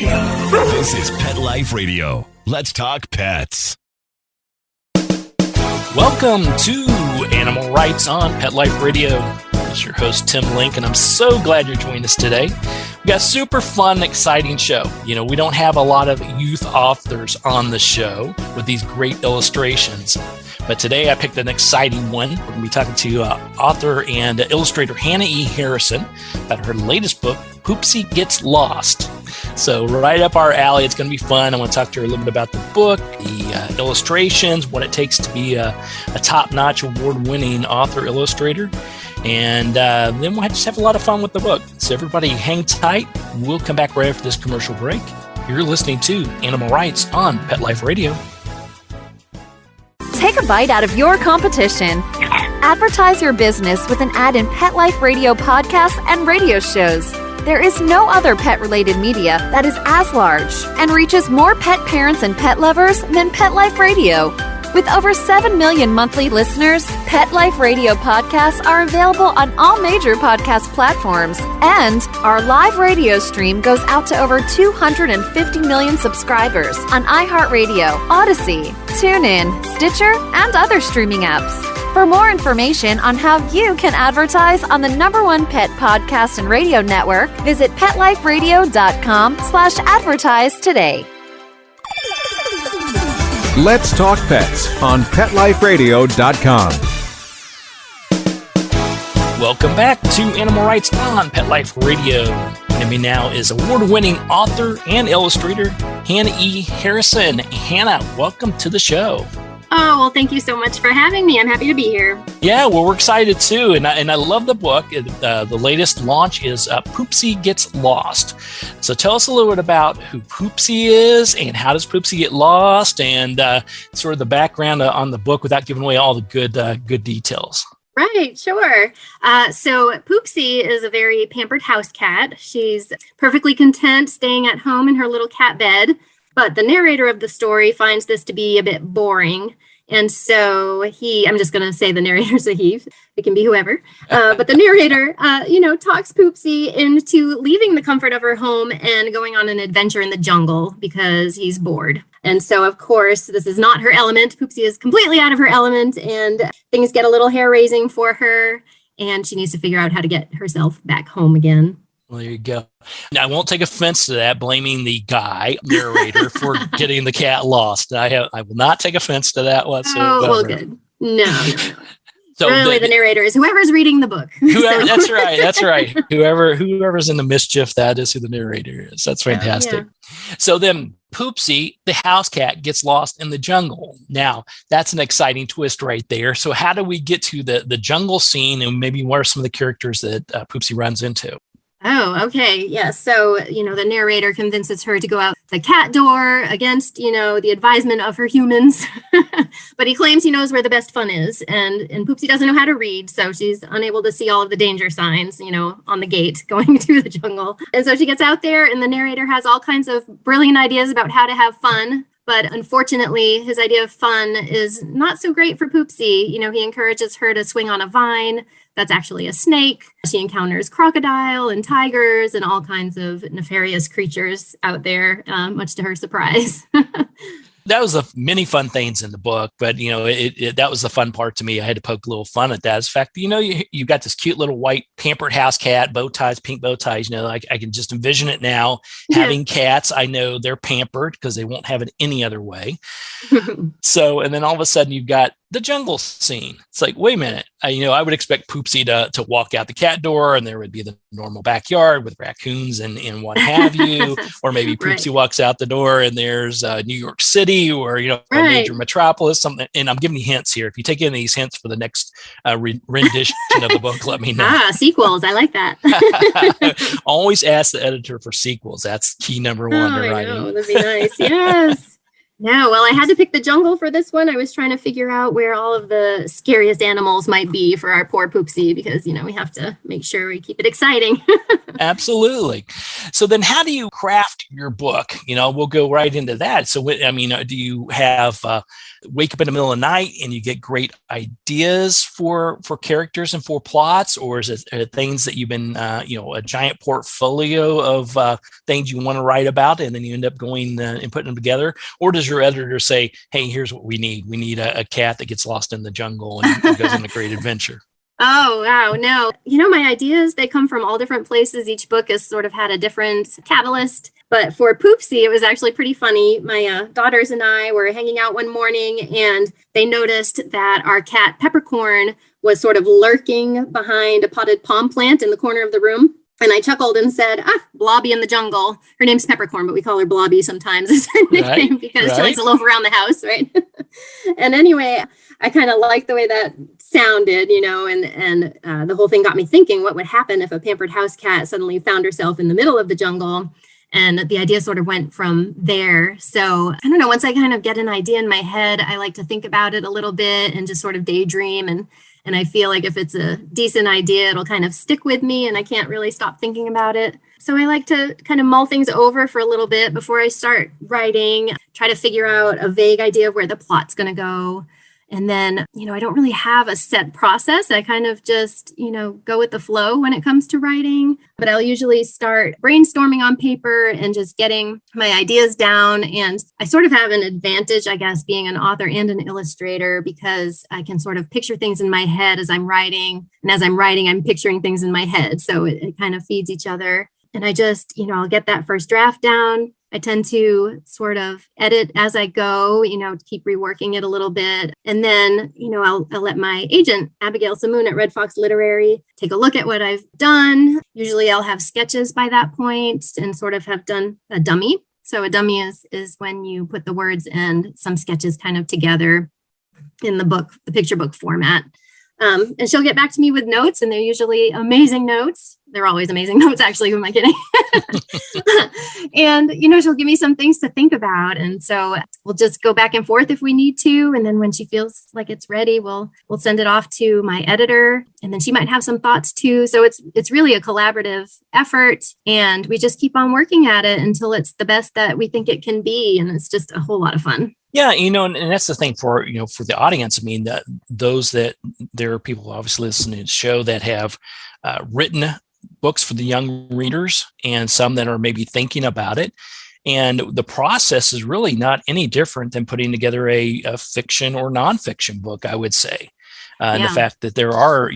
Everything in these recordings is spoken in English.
This is Pet Life Radio. Let's talk pets. Welcome to Animal Rights on Pet Life Radio. It's your host, Tim Link, and I'm so glad you're joining us today. We've got a super fun, exciting show. You know, we don't have a lot of youth authors on the show with these great illustrations. But today I picked an exciting one. We're going to be talking to author and illustrator Hannah E. Harrison about her latest book, Poopsie Gets Lost. So right up our alley. It's going to be fun. I want to talk to her a little bit about the book, the illustrations, what it takes to be a top-notch award-winning author-illustrator. And then we'll just have a lot of fun with the book. So everybody hang tight. We'll come back right after this commercial break. You're listening to Animal Rights on Pet Life Radio. Take a bite out of your competition. Advertise your business with an ad in Pet Life Radio podcasts and radio shows. There is no other pet-related media that is as large and reaches more pet parents and pet lovers than Pet Life Radio. With over 7 million monthly listeners, Pet Life Radio podcasts are available on all major podcast platforms, and our live radio stream goes out to over 250 million subscribers on iHeartRadio, Odyssey, TuneIn, Stitcher, and other streaming apps. For more information on how you can advertise on the #1 pet podcast and radio network, visit PetLifeRadio.com/advertise today. Let's Talk Pets on PetLifeRadio.com. Welcome back to Animal Rights on Pet Life Radio. Joining me now is award-winning author and illustrator Hannah E. Harrison. Hannah, welcome to the show. Oh, well, thank you so much for having me. I'm happy to be here. Yeah, well, we're excited too. And I love the book. The latest launch is Poopsie Gets Lost. So tell us a little bit about who Poopsie is and how does Poopsie get lost and sort of the background on the book without giving away all the good details. Right, sure. So Poopsie is a very pampered house cat. She's perfectly content staying at home in her little cat bed. But the narrator of the story finds this to be a bit boring. And so I'm just going to say the narrator's a he. It can be whoever. But the narrator, talks Poopsie into leaving the comfort of her home and going on an adventure in the jungle because he's bored. And so, of course, this is not her element. Poopsie is completely out of her element and things get a little hair-raising for her. And she needs to figure out how to get herself back home again. Well, there you go. Now, I won't take offense to that, blaming the guy, narrator, for getting the cat lost. I will not take offense to that whatsoever. Oh, well, good. No. So really, the narrator is whoever's reading the book. Whoever, That's right. Whoever's in the mischief, that is who the narrator is. That's fantastic. Yeah. So then Poopsie, the house cat, gets lost in the jungle. Now, that's an exciting twist right there. So how do we get to the jungle scene and maybe what are some of the characters that Poopsie runs into? Oh, okay. Yeah. So, the narrator convinces her to go out the cat door against, the advisement of her humans. But he claims he knows where the best fun is. And Poopsie doesn't know how to read. So she's unable to see all of the danger signs, on the gate going to the jungle. And so she gets out there and the narrator has all kinds of brilliant ideas about how to have fun. But unfortunately, his idea of fun is not so great for Poopsie. He encourages her to swing on a vine. That's actually a snake. She encounters crocodile and tigers and all kinds of nefarious creatures out there, much to her surprise. That was the many fun things in the book, but that was the fun part to me. I had to poke a little fun at that. In fact, you got this cute little white pampered house cat, bow ties, pink bow ties. I can just envision it now. Having cats, I know they're pampered because they won't have it any other way. So, and then all of a sudden you've got the jungle scene. It's like, wait a minute. I would expect Poopsie to walk out the cat door and there would be the normal backyard with raccoons and what have you. Or maybe Poopsie walks out the door and there's New York City or, a major metropolis, something. And I'm giving you hints here. If you take any of these hints for the next rendition of the book, let me know. Sequels. I like that. Always ask the editor for sequels. That's key number one to writing. That'd be nice. Yes. No, well, I had to pick the jungle for this one. I was trying to figure out where all of the scariest animals might be for our poor Poopsie, because, we have to make sure we keep it exciting. Absolutely. So then how do you craft your book? We'll go right into that. So, do you have wake up in the middle of the night and you get great ideas for characters and for plots? Or is it things that you've been, a giant portfolio of things you want to write about, and then you end up going and putting them together? Or does your editor say, hey, here's what we need. We need a cat that gets lost in the jungle and goes on a great adventure? Oh, wow. No, my ideas, they come from all different places. Each book has sort of had a different catalyst. But for Poopsie, it was actually pretty funny. My daughters and I were hanging out one morning, and they noticed that our cat Peppercorn was sort of lurking behind a potted palm plant in the corner of the room. And I chuckled and said, Blobby in the jungle. Her name's Peppercorn, but we call her Blobby sometimes as her nickname because she likes to loaf around the house, right? And anyway, I kind of liked the way that sounded, and the whole thing got me thinking, what would happen if a pampered house cat suddenly found herself in the middle of the jungle? And the idea sort of went from there. So I don't know, once I kind of get an idea in my head, I like to think about it a little bit and just sort of daydream. And I feel like if it's a decent idea, it'll kind of stick with me and I can't really stop thinking about it. So I like to kind of mull things over for a little bit before I start writing, try to figure out a vague idea of where the plot's going to go. And then, I don't really have a set process. I kind of just, go with the flow when it comes to writing. But I'll usually start brainstorming on paper and just getting my ideas down. And I sort of have an advantage, I guess, being an author and an illustrator, because I can sort of picture things in my head as I'm writing. And as I'm writing, I'm picturing things in my head. So it kind of feeds each other. And I just, I'll get that first draft down. I tend to sort of edit as I go, keep reworking it a little bit. And then, I'll let my agent, Abigail Samoon at Red Fox Literary, take a look at what I've done. Usually I'll have sketches by that point and sort of have done a dummy. So a dummy is when you put the words and some sketches kind of together in the picture book format. And she'll get back to me with notes, and they're usually amazing notes. They're always amazing notes, actually. Who am I kidding? And, she'll give me some things to think about. And so we'll just go back and forth if we need to. And then when she feels like it's ready, we'll send it off to my editor, and then she might have some thoughts too. So it's really a collaborative effort, and we just keep on working at it until it's the best that we think it can be. And it's just a whole lot of fun. Yeah, and that's the thing for the audience. I mean, that there are people obviously listening to the show that have written books for the young readers, and some that are maybe thinking about it. And the process is really not any different than putting together a fiction or nonfiction book, I would say. And the fact that there are,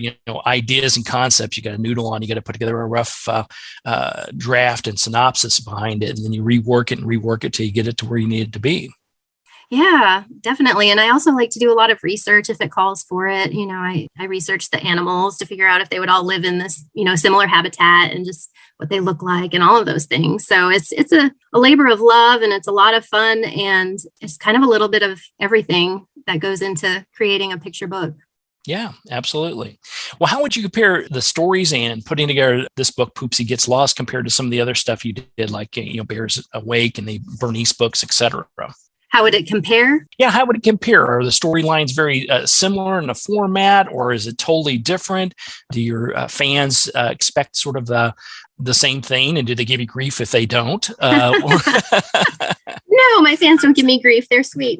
ideas and concepts you got to noodle on, you got to put together a rough draft and synopsis behind it, and then you rework it till you get it to where you need it to be. Yeah, definitely. And I also like to do a lot of research if it calls for it. I research the animals to figure out if they would all live in this, similar habitat and just what they look like and all of those things. So it's a labor of love, and it's a lot of fun, and it's kind of a little bit of everything that goes into creating a picture book. Yeah, absolutely. Well, how would you compare the stories and putting together this book, Poopsie Gets Lost, compared to some of the other stuff you did, like, Bears Awake and the Bernice books, etc.? How would it compare? Yeah, how would it compare? Are the storylines very similar in the format, or is it totally different? Do your fans expect sort of the same thing, and do they give you grief if they don't? No, my fans don't give me grief. They're sweet.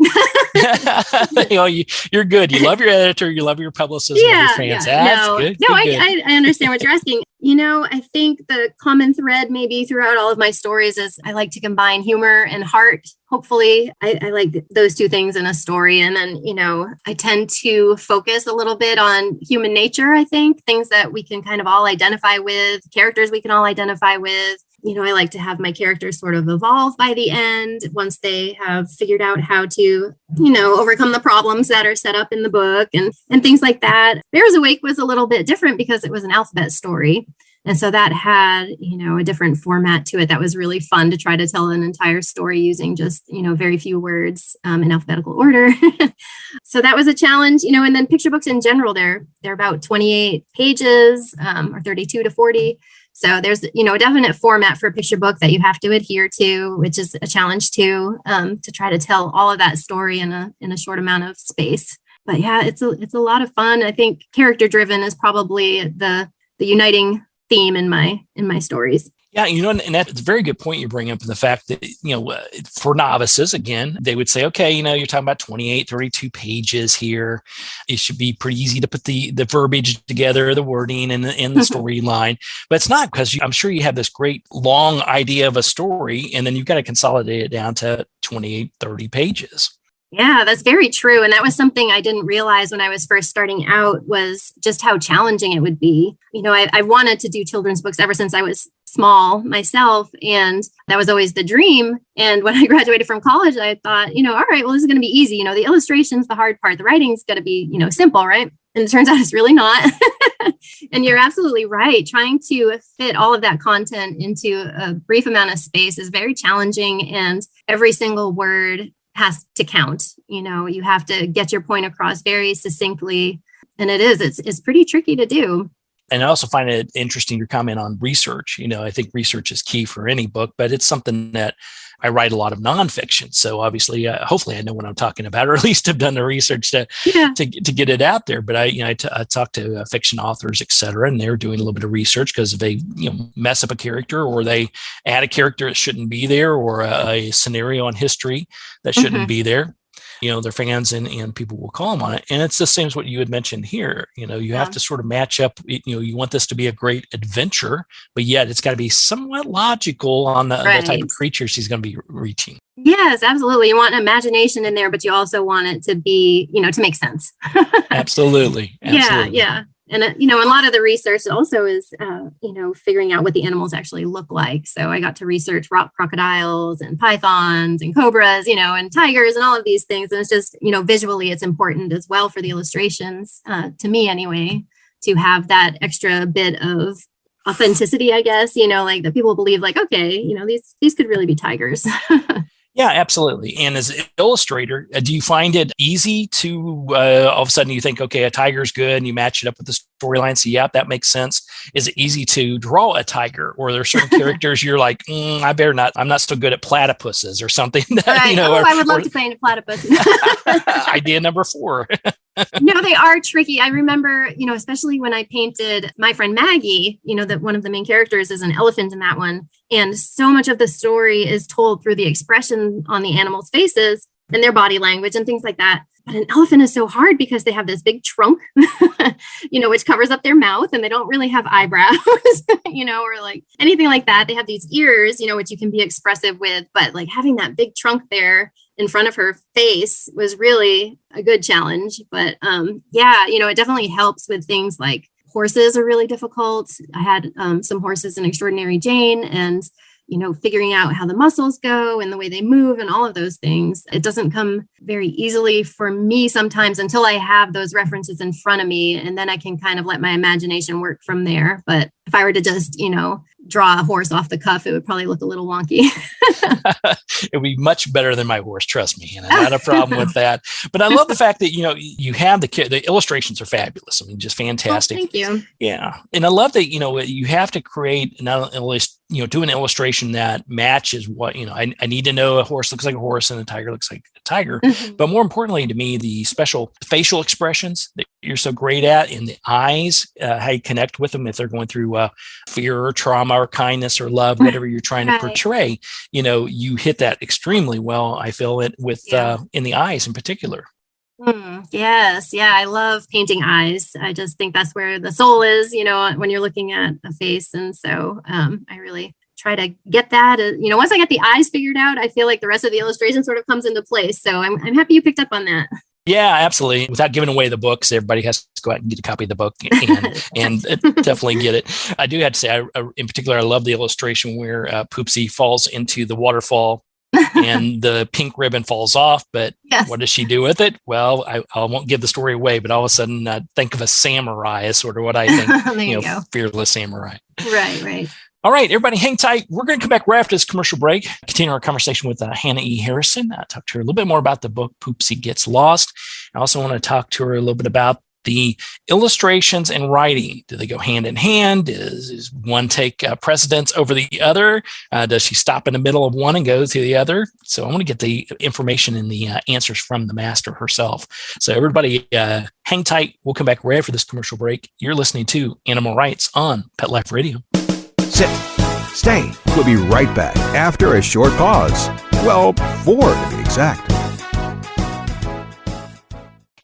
You're good. You love your editor. You love your publicist. You love your fans. Good. I understand what you're asking. I think the common thread maybe throughout all of my stories is I like to combine humor and heart. Hopefully, I like those two things in a story. And then, I tend to focus a little bit on human nature, I think, things that we can kind of all identify with, characters we can all identify with. I like to have my characters sort of evolve by the end once they have figured out how to, overcome the problems that are set up in the book and things like that. Bears Awake was a little bit different because it was an alphabet story. And so that had, a different format to it that was really fun to try to tell an entire story using just, very few words in alphabetical order. So that was a challenge, and then picture books in general, they're about 28 pages or 32 to 40. So there's, a definite format for a picture book that you have to adhere to, which is a challenge too, to try to tell all of that story in a short amount of space. But yeah, it's a lot of fun. I think character driven is probably the uniting theme in my stories. Yeah, and that's a very good point you bring up, the fact that, for novices, again, they would say, okay, you're talking about 28, 32 pages here. It should be pretty easy to put the verbiage together, the wording and the storyline. But it's not, because I'm sure you have this great long idea of a story, and then you've got to consolidate it down to 28, 30 pages. Yeah, that's very true. And that was something I didn't realize when I was first starting out, was just how challenging it would be. I wanted to do children's books ever since I was small myself. And that was always the dream. And when I graduated from college, I thought, all right, well, this is going to be easy. The illustration's the hard part. The writing's going to be, simple, right? And it turns out it's really not. And you're absolutely right. Trying to fit all of that content into a brief amount of space is very challenging. And every single word has to count. You have to get your point across very succinctly. And it's pretty tricky to do. And I also find it interesting, your comment on research. I think research is key for any book, but it's something that I write a lot of nonfiction. So obviously, hopefully I know what I'm talking about, or at least have done the research to get it out there. But I talk to fiction authors, et cetera, and they're doing a little bit of research, because if they mess up a character, or they add a character that shouldn't be there, or a scenario in history that shouldn't be there, their fans and people will call them on it. And it's the same as what you had mentioned here. You have to sort of match up, you want this to be a great adventure, but yet it's got to be somewhat logical on the type of creatures he's going to be reaching. Yes, absolutely. You want imagination in there, but you also want it to be, to make sense. Absolutely. Yeah. And, a lot of the research also is, figuring out what the animals actually look like. So I got to research rock crocodiles and pythons and cobras, and tigers and all of these things. And it's just, visually, it's important as well for the illustrations, to me anyway, to have that extra bit of authenticity, I guess, like that people believe, like, okay, these could really be tigers. Yeah, absolutely. And as an illustrator, do you find it easy to all of a sudden you think, okay, a tiger's good, and you match it up with the storyline? So yeah, that makes sense. Is it easy to draw a tiger, or are there certain characters you're like, I better not, I'm not so good at platypuses or something? That, right. I would love to paint a platypus. Idea number 4. No, they are tricky. I remember, especially when I painted my friend Maggie, that one of the main characters is an elephant in that one. And so much of the story is told through the expression on the animals' faces and their body language and things like that. But an elephant is so hard because they have this big trunk, which covers up their mouth, and they don't really have eyebrows, or like anything like that. They have these ears, which you can be expressive with, but like having that big trunk there in front of her face was really a good challenge. But it definitely helps with things like horses are really difficult. I had some horses in Extraordinary Jane, and figuring out how the muscles go and the way they move and all of those things. It doesn't come very easily for me sometimes until I have those references in front of me, and then I can kind of let my imagination work from there. But if I were to just, draw a horse off the cuff, it would probably look a little wonky. It would be much better than my horse, trust me. And I had a problem with that. But I love the fact that, you have the illustrations are fabulous. I mean, just fantastic. Thank you. Yeah. And I love that, you have to create not only, do an illustration that matches what, I need to know a horse looks like a horse and a tiger looks like a tiger. Mm-hmm. But more importantly to me, the special facial expressions that you're so great at, in the eyes, how you connect with them if they're going through fear or trauma or kindness or love, whatever you're trying to portray, you hit that extremely well. I feel it with in the eyes in particular. Yes. Yeah. I love painting eyes. I just think that's where the soul is, when you're looking at a face. And so I really try to get that, once I get the eyes figured out, I feel like the rest of the illustration sort of comes into place. So I'm happy you picked up on that. Yeah, absolutely. Without giving away the books, everybody has to go out and get a copy of the book and definitely get it. I do have to say, in particular, I love the illustration where Poopsie falls into the waterfall and the pink ribbon falls off. But what does she do with it? Well, I won't give the story away, but all of a sudden think of a samurai as sort of what I think, fearless samurai. Right. All right, everybody, hang tight. We're going to come back right after this commercial break, continue our conversation with Hannah E. Harrison. Talk to her a little bit more about the book, Poopsie Gets Lost. I also want to talk to her a little bit about The illustrations and writing, do they go hand in hand? Does one take precedence over the other? Does she stop in the middle of one and go to the other? So I want to get the information and the answers from the master herself. So everybody hang tight. We'll come back right after this commercial break. You're listening to Animal Rights on Pet Life Radio. Sit. Stay. We'll be right back after a short pause. Well, 4 to be exact.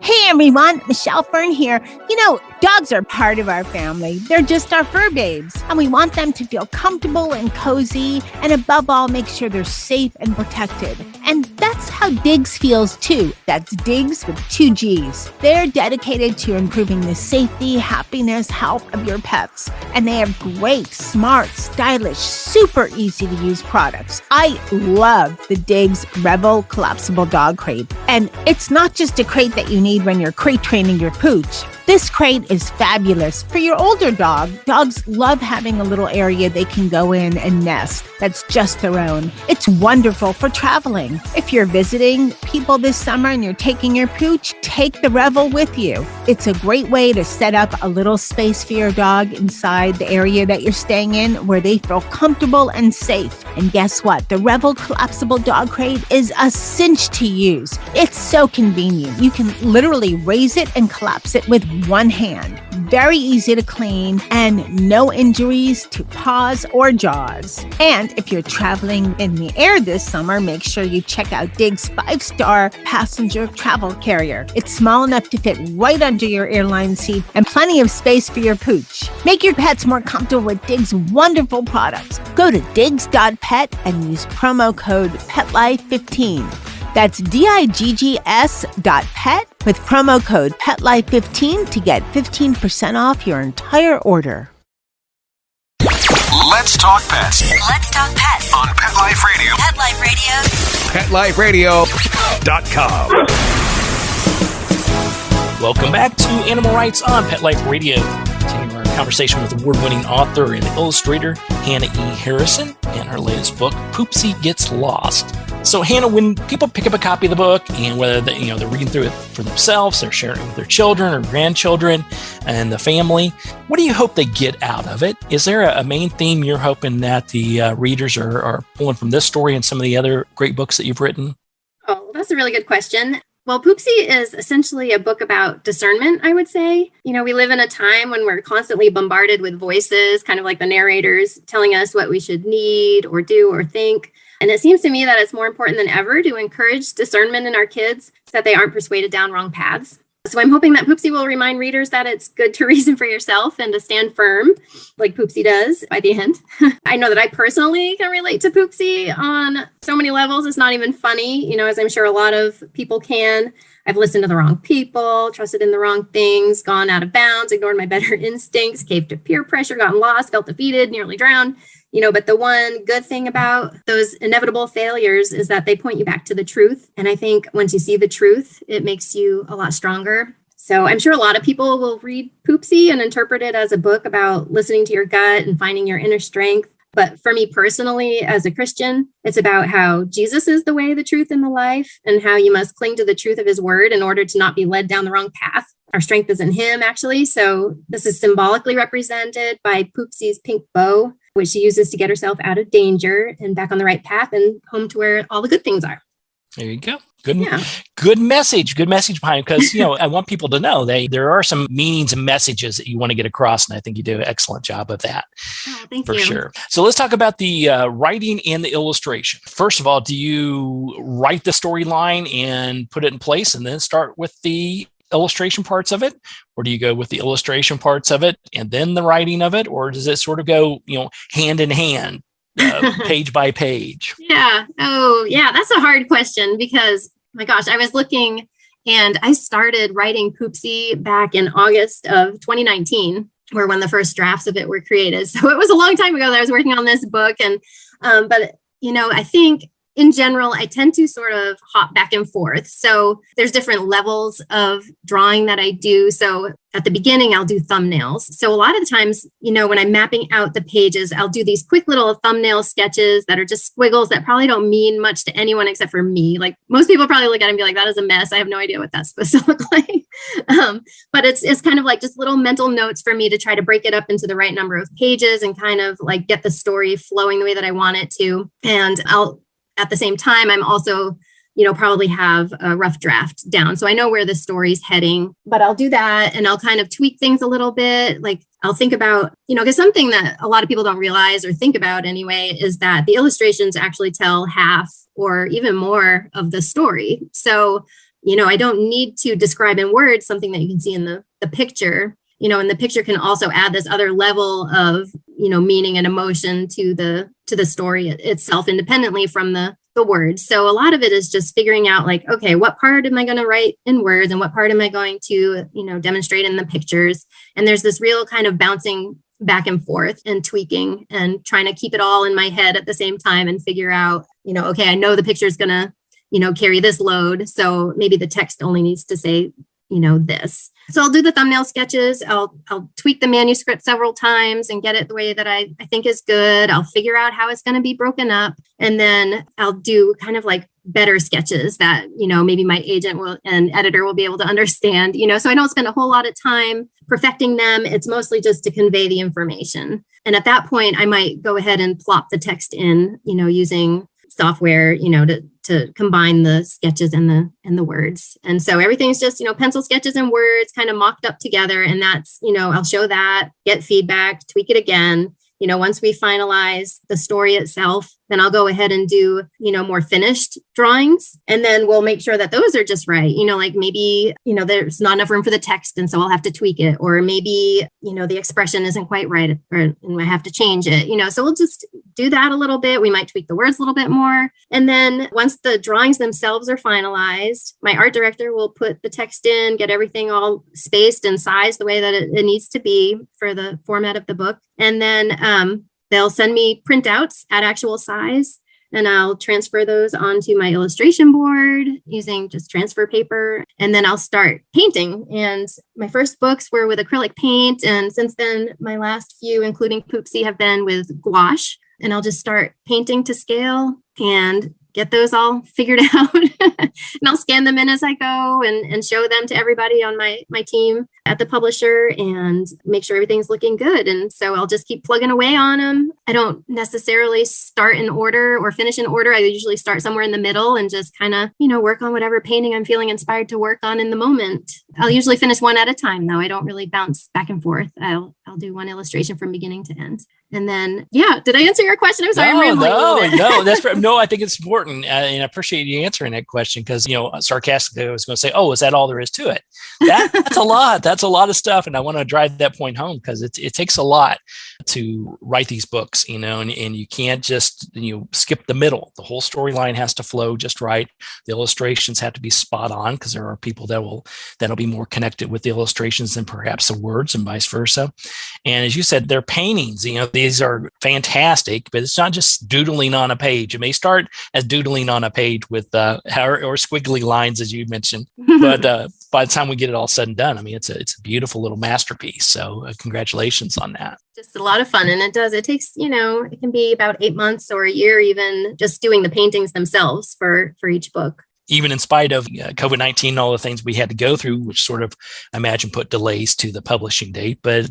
Hey everyone, Michelle Fern here. You know, dogs are part of our family. They're just our fur babes. And we want them to feel comfortable and cozy. And above all, make sure they're safe and protected. And that's how Diggs feels too. That's Diggs with 2 G's. They're dedicated to improving the safety, happiness, health of your pets. And they have great, smart, stylish, super easy to use products. I love the Diggs Revel collapsible dog crate. And it's not just a crate that you need when you're crate training your pooch. This crate is fabulous for your older dog. Dogs love having a little area they can go in and nest that's just their own. It's wonderful for traveling. If you're visiting people this summer and you're taking your pooch, take the Revel with you. It's a great way to set up a little space for your dog inside the area that you're staying in where they feel comfortable and safe. And guess what? The Revel collapsible dog crate is a cinch to use. It's so convenient. You can literally raise it and collapse it with one hand. Very easy to clean and no injuries to paws or jaws. And if you're traveling in the air this summer, make sure you check out Diggs 5-star passenger travel carrier. It's small enough to fit right under your airline seat and plenty of space for your pooch. Make your pets more comfortable with Diggs' wonderful products. Go to diggs.pet and use promo code PETLIFE15. That's DIGGS.pet with promo code PETLIFE15 to get 15% off your entire order. Let's talk pets Let's talk pets on Pet Life Radio. Pet Life Radio. PetLifeRadio.com. Welcome back to Animal Rights on Pet Life Radio. Continuing our conversation with award-winning author and illustrator Hannah E. Harrison and her latest book, Poopsie Gets Lost. So Hannah, when people pick up a copy of the book and whether they're reading through it for themselves, they're sharing it with their children or grandchildren and the family, what do you hope they get out of it? Is there a main theme you're hoping that the readers are pulling from this story and some of the other great books that you've written? Oh, that's a really good question. Well, Poopsie is essentially a book about discernment, I would say. You know, we live in a time when we're constantly bombarded with voices, kind of like the narrators, telling us what we should need or do or think. And it seems to me that it's more important than ever to encourage discernment in our kids so that they aren't persuaded down wrong paths. So I'm hoping that Poopsie will remind readers that it's good to reason for yourself and to stand firm like Poopsie does by the end. I know that I personally can relate to Poopsie on so many levels. It's not even funny, as I'm sure a lot of people can. I've listened to the wrong people, trusted in the wrong things, gone out of bounds, ignored my better instincts, caved to peer pressure, gotten lost, felt defeated, nearly drowned. But the one good thing about those inevitable failures is that they point you back to the truth. And I think once you see the truth, it makes you a lot stronger. So I'm sure a lot of people will read Poopsie and interpret it as a book about listening to your gut and finding your inner strength. But for me personally, as a Christian, it's about how Jesus is the way, the truth, and the life, and how you must cling to the truth of his word in order to not be led down the wrong path. Our strength is in him, actually. So this is symbolically represented by Poopsie's pink bow, which she uses to get herself out of danger and back on the right path and home to where all the good things are. There you go. Good message. Good message behind it, because, I want people to know there are some meanings and messages that you want to get across. And I think you do an excellent job of that. Oh, thank for you. Sure. So let's talk about the writing and the illustration. First of all, do you write the storyline and put it in place and then start with the illustration parts of it? Or do you go with the illustration parts of it and then the writing of it? Or does it sort of go, hand in hand? Page by page? Yeah. Oh, yeah. That's a hard question because, my gosh, I was looking and I started writing Poopsie back in August of 2019, or when the first drafts of it were created. So it was a long time ago that I was working on this book. And, but, I think in general, I tend to sort of hop back and forth. So there's different levels of drawing that I do. So at the beginning, I'll do thumbnails. So a lot of the times, when I'm mapping out the pages, I'll do these quick little thumbnail sketches that are just squiggles that probably don't mean much to anyone except for me. Like most people probably look at it and be like, that is a mess. I have no idea what that's supposed to look like. But it's kind of like just little mental notes for me to try to break it up into the right number of pages and kind of like get the story flowing the way that I want it to. And at the same time, I'm also probably have a rough draft down. So I know where the story's heading, but I'll do that and I'll kind of tweak things a little bit. Like I'll think about, because something that a lot of people don't realize or think about anyway, is that the illustrations actually tell half or even more of the story. So, I don't need to describe in words something that you can see in the picture, and the picture can also add this other level of, meaning and emotion to the story itself, independently from the words. So a lot of it is just figuring out like, okay, what part am I going to write in words and what part am I going to, demonstrate in the pictures? And there's this real kind of bouncing back and forth and tweaking and trying to keep it all in my head at the same time and figure out, okay, I know the picture is going to, carry this load. So maybe the text only needs to say, this. So I'll do the thumbnail sketches. I'll tweak the manuscript several times and get it the way that I think is good. I'll figure out how it's going to be broken up. And then I'll do kind of like better sketches that, maybe my agent and editor will be able to understand, so I don't spend a whole lot of time perfecting them. It's mostly just to convey the information. And at that point, I might go ahead and plop the text in, using software, to combine the sketches and the words. And so everything's just, pencil sketches and words kind of mocked up together. And that's, I'll show that, get feedback, tweak it again. Once we finalize the story itself, then I'll go ahead and do, more finished drawings. And then we'll make sure that those are just right. Like maybe, there's not enough room for the text. And so I'll have to tweak it. Or maybe, the expression isn't quite right and I have to change it, so we'll just do that a little bit. We might tweak the words a little bit more. And then once the drawings themselves are finalized, my art director will put the text in, get everything all spaced and sized the way that it needs to be for the format of the book. And then they'll send me printouts at actual size, and I'll transfer those onto my illustration board using just transfer paper. And then I'll start painting. And my first books were with acrylic paint. And since then, my last few, including Poopsie, have been with gouache. And I'll just start painting to scale and get those all figured out. And I'll scan them in as I go and show them to everybody on my team at the publisher and make sure everything's looking good. And so I'll just keep plugging away on them. I don't necessarily start in order or finish in order. I usually start somewhere in the middle and just kind of, work on whatever painting I'm feeling inspired to work on in the moment. I'll usually finish one at a time, though. I don't really bounce back and forth. I'll do one illustration from beginning to end. And then, did I answer your question? I'm sorry. No, I think it's important. And I appreciate you answering that question because, sarcastically, I was going to say, is that all there is to it? That's a lot. That's a lot of stuff. And I want to drive that point home because it takes a lot to write these books, and you can't just, skip the middle. The whole storyline has to flow just right. The illustrations have to be spot on because there are people that'll be more connected with the illustrations than perhaps the words and vice versa. And as you said, they're paintings, these are fantastic, but it's not just doodling on a page. It may start as doodling on a page with or squiggly lines, as you mentioned, but by the time we get it all said and done, it's a beautiful little masterpiece. So congratulations on that. Just a lot of fun. And it takes, it can be about 8 months or a year, even just doing the paintings themselves for each book. Even in spite of COVID-19 and all the things we had to go through, which sort of, I imagine, put delays to the publishing date. But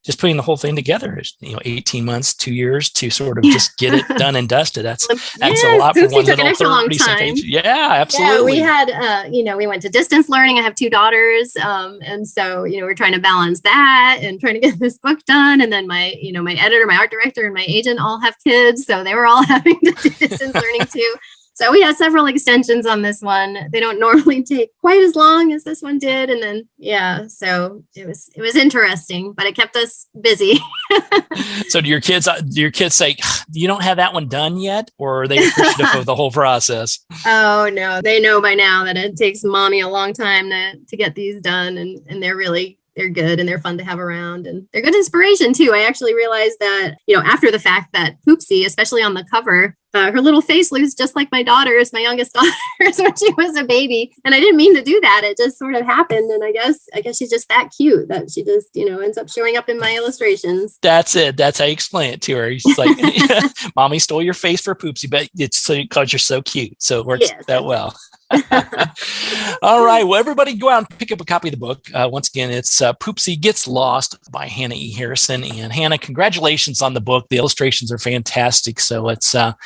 just putting the whole thing together is, 18 months, 2 years to sort of just get it done and dusted. That's a lot for one little 30-some page. Yeah, absolutely. Yeah, we had, we went to distance learning. I have 2 daughters. And so, we're trying to balance that and trying to get this book done. And then my editor, my art director, and my agent all have kids. So they were all having to do distance learning too. So we had several extensions on this one. They don't normally take quite as long as this one did. And then, so it was interesting, but it kept us busy. So do your kids say, you don't have that one done yet? Or are they appreciative of the whole process? Oh, no. They know by now that it takes mommy a long time to get these done. And they're good and they're fun to have around and they're good inspiration too. I actually realized that, after the fact that Poopsie, especially on the cover, her little face looks just like my daughter's, my youngest daughter's, when she was a baby. And I didn't mean to do that. It just sort of happened. And I guess she's just that cute that she just, ends up showing up in my illustrations. That's it. That's how you explain it to her. She's like, Mommy stole your face for Poopsie, but it's because you're so cute. So it works that well. All right. Well, everybody go out and pick up a copy of the book. Once again, it's Poopsie Gets Lost by Hannah E. Harrison. And Hannah, congratulations on the book. The illustrations are fantastic. So it's a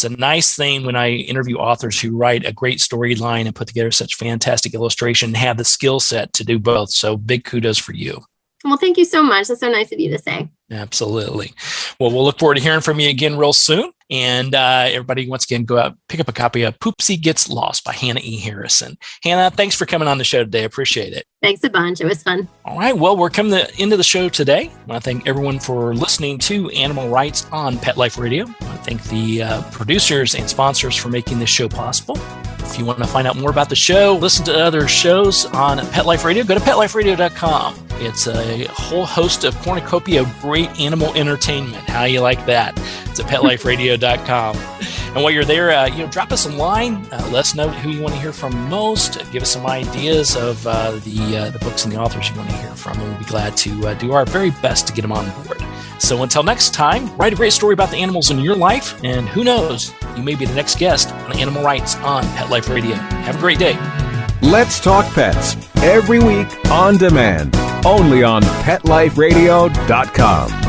nice thing when I interview authors who write a great storyline and put together such fantastic illustration and have the skill set to do both. So big kudos for you. Well, thank you so much. That's so nice of you to say. Absolutely. Well, we'll look forward to hearing from you again real soon. And everybody, once again, go out, pick up a copy of Poopsie Gets Lost by Hannah E. Harrison. Hannah, thanks for coming on the show today. I appreciate it. Thanks a bunch. It was fun. All right. Well, we're coming to the end of the show today. I want to thank everyone for listening to Animal Rights on Pet Life Radio. I want to thank the producers and sponsors for making this show possible. If you want to find out more about the show, listen to other shows on Pet Life Radio, go to PetLifeRadio.com. It's a whole host of cornucopia of great animal entertainment. How you like that? It's at PetLifeRadio.com. And while you're there, drop us a line. Let us know who you want to hear from most. Give us some ideas of the books and the authors you want to hear from. And we'll be glad to do our very best to get them on board. So until next time, write a great story about the animals in your life. And who knows, you may be the next guest on Animal Rights on Pet Life Radio. Have a great day. Let's Talk Pets, every week on demand, only on PetLifeRadio.com.